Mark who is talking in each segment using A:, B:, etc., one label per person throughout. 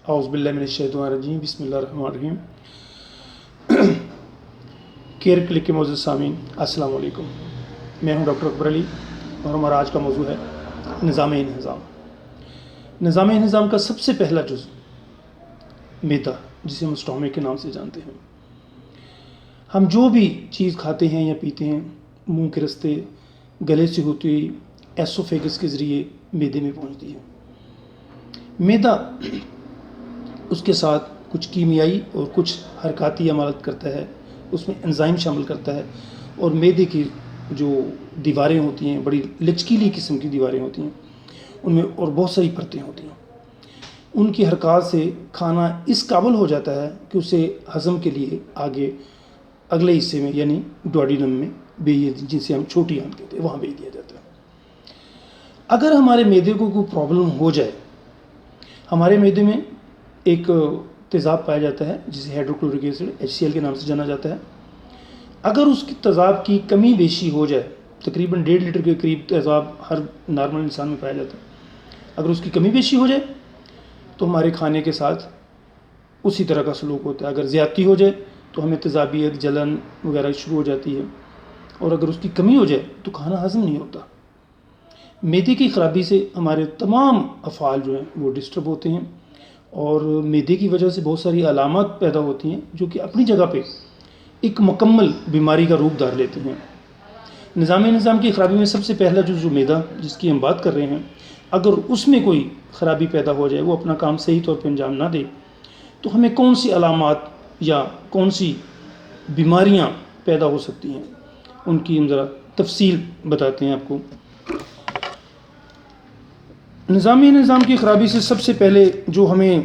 A: اعوذ باللہ من الشیطان الرجیم، بسم اللہ الرحمن الرحیم۔ کیئر کلک کے معزز سامعین، السلام علیکم۔ میں ہوں ڈاکٹر اکبر علی اور ہمارا آج کا موضوع ہے نظام انہضام۔ نظام انہضام کا سب سے پہلا جز معدہ، جسے ہم اسٹامک کے نام سے جانتے ہیں۔ ہم جو بھی چیز کھاتے ہیں یا پیتے ہیں، منہ کے راستے گلے سے ہوتی ہوئی ایسوفیگس کے ذریعے معدے میں پہنچتی ہے۔ معدہ اس کے ساتھ کچھ کیمیائی اور کچھ حرکاتی عمل کرتا ہے، اس میں انزائم شامل کرتا ہے، اور معدے کی جو دیواریں ہوتی ہیں بڑی لچکیلی قسم کی دیواریں ہوتی ہیں، ان میں اور بہت ساری پرتیں ہوتی ہیں۔ ان کی حرکات سے کھانا اس قابل ہو جاتا ہے کہ اسے ہضم کے لیے آگے اگلے حصے میں یعنی ڈوڈینم میں جسے ہم چھوٹی آنت کہتے ہیں، وہاں بھیج دیا جاتا ہے۔ اگر ہمارے معدے کو کوئی پرابلم ہو جائے، ہمارے معدے میں ایک تیزاب پایا جاتا ہے جسے ہائیڈروکلورک ایسڈ HCl کے نام سے جانا جاتا ہے۔ اگر اس کی تیزاب کی کمی بیشی ہو جائے، تقریباً 1.5 لیٹر کے قریب تیزاب ہر نارمل انسان میں پایا جاتا ہے، اگر اس کی کمی بیشی ہو جائے تو ہمارے کھانے کے ساتھ اسی طرح کا سلوک ہوتا ہے۔ اگر زیادتی ہو جائے تو ہمیں تیزابیت، جلن وغیرہ شروع ہو جاتی ہے، اور اگر اس کی کمی ہو جائے تو کھانا ہضم نہیں ہوتا۔ معدے کی خرابی سے ہمارے تمام افعال جو ہیں وہ ڈسٹرب ہوتے ہیں، اور معدے کی وجہ سے بہت ساری علامات پیدا ہوتی ہیں جو کہ اپنی جگہ پہ ایک مکمل بیماری کا روپ دھار لیتی ہیں۔ نظام انہضام کی خرابی میں سب سے پہلا جو معدہ جس کی ہم بات کر رہے ہیں، اگر اس میں کوئی خرابی پیدا ہو جائے، وہ اپنا کام صحیح طور پہ انجام نہ دے، تو ہمیں کون سی علامات یا کون سی بیماریاں پیدا ہو سکتی ہیں، ان کی ہم ذرا تفصیل بتاتے ہیں آپ کو۔ نظامی نظام کی خرابی سے سب سے پہلے جو ہمیں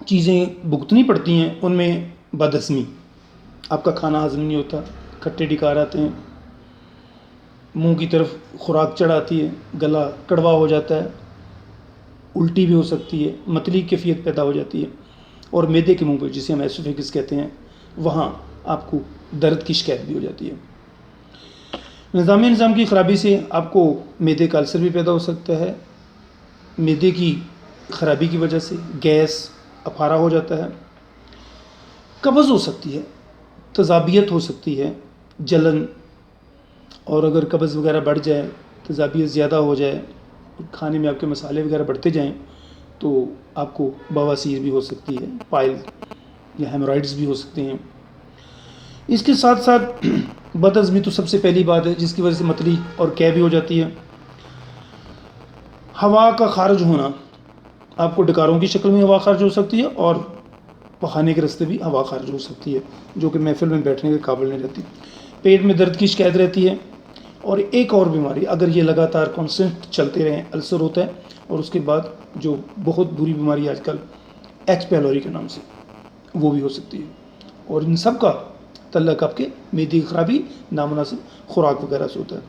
A: چیزیں بھگتنی پڑتی ہیں، ان میں بد ہضمی، آپ کا کھانا ہضم نہیں ہوتا، کھٹے ڈکار آتے ہیں، منہ کی طرف خوراک چڑھ آتی ہے، گلا کڑوا ہو جاتا ہے، الٹی بھی ہو سکتی ہے، متلی کیفیت پیدا ہو جاتی ہے، اور معدے کے منہ پہ جسے ہم ایسوفیگس کہتے ہیں، وہاں آپ کو درد کی شکایت بھی ہو جاتی ہے۔ نظام انہضام کی خرابی سے آپ کو معدے کا السر بھی پیدا ہو سکتا ہے۔ معدے کی خرابی کی وجہ سے گیس، اپارہ ہو جاتا ہے، قبض ہو سکتی ہے، تیزابیت ہو سکتی ہے، جلن، اور اگر قبض وغیرہ بڑھ جائے، تیزابیت زیادہ ہو جائے، کھانے میں آپ کے مسالے وغیرہ بڑھتے جائیں، تو آپ کو بواسیر بھی ہو سکتی ہے، پائل یا ہیمورائڈز بھی ہو سکتے ہیں۔ اس کے ساتھ ساتھ بد ہضمی تو سب سے پہلی بات ہے جس کی وجہ سے متلی اور قے بھی ہو جاتی ہے۔ ہوا کا خارج ہونا، آپ کو ڈکاروں کی شکل میں ہوا خارج ہو سکتی ہے، اور پخانے کے راستے بھی ہوا خارج ہو سکتی ہے، جو کہ محفل میں بیٹھنے کے قابل نہیں رہتی۔ پیٹ میں درد کی شکایت رہتی ہے، اور ایک اور بیماری اگر یہ لگاتار کانسٹنٹ چلتے رہیں، السر ہوتا ہے، اور اس کے بعد جو بہت بری بیماری آج کل ایچ پیلوری کے نام سے، وہ بھی ہو سکتی ہے، اور ان سب کا تعلق آپ کے معدے کی خرابی، نامناسب خوراک وغیرہ سے ہوتا ہے۔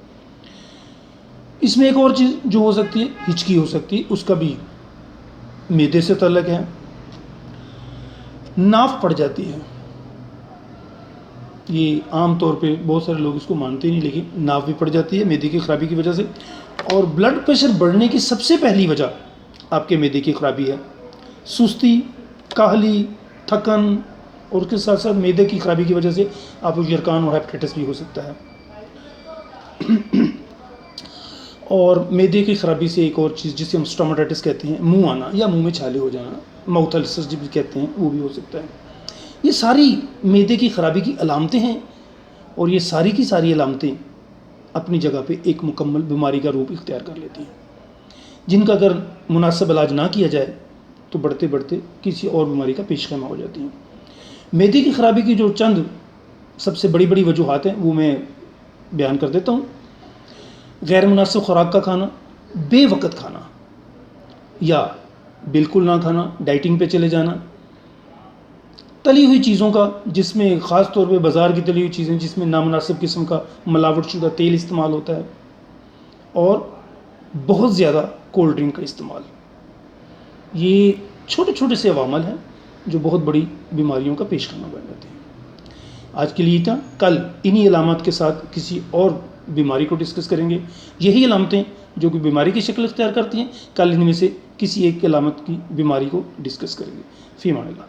A: اس میں ایک اور چیز جو ہو سکتی ہے، ہچکی ہو سکتی ہے، اس کا بھی معدے سے تعلق ہے۔ ناف پڑ جاتی ہے، یہ عام طور پہ بہت سارے لوگ اس کو مانتے نہیں، لیکن ناف بھی پڑ جاتی ہے معدے کی خرابی کی وجہ سے۔ اور بلڈ پریشر بڑھنے کی سب سے پہلی وجہ آپ کے معدے کی خرابی ہے۔ سستی، کاہلی، تھکن، اور اس کے ساتھ ساتھ معدے کی خرابی کی وجہ سے آپ کو یرقان اور ہیپاٹائٹس بھی ہو سکتا ہے۔ اور معدے کی خرابی سے ایک اور چیز جسے ہم اسٹوماٹائٹس کہتے ہیں، منہ آنا یا منہ میں چھالے ہو جانا، ماؤتھ السر جب بھی کہتے ہیں، وہ بھی ہو سکتا ہے۔ یہ ساری معدے کی خرابی کی علامتیں ہیں، اور یہ ساری کی ساری علامتیں اپنی جگہ پہ ایک مکمل بیماری کا روپ اختیار کر لیتی ہیں، جن کا اگر مناسب علاج نہ کیا جائے تو بڑھتے بڑھتے کسی اور بیماری کا پیش خیمہ ہو جاتی ہیں۔ معدے کی خرابی کی جو چند سب سے بڑی بڑی وجوہات ہیں وہ میں بیان کر دیتا ہوں۔ غیر مناسب خوراک کا کھانا، بے وقت کھانا یا بالکل نہ کھانا، ڈائٹنگ پہ چلے جانا، تلی ہوئی چیزوں کا جس میں خاص طور پہ بازار کی تلی ہوئی چیزیں جس میں نامناسب قسم کا ملاوٹ شدہ تیل استعمال ہوتا ہے، اور بہت زیادہ کولڈ ڈرنک کا استعمال، یہ چھوٹے چھوٹے سے عوامل ہیں جو بہت بڑی بیماریوں کا پیش خیمہ بن جاتے ہیں۔ آج کے لیے تھا، کل انہی علامات کے ساتھ کسی اور بیماری کو ڈسکس کریں گے۔ یہی علامتیں جو کہ بیماری کی شکل اختیار کرتی ہیں، کل ان میں سے کسی ایک علامت کی بیماری کو ڈسکس کریں گے. فی امان اللہ.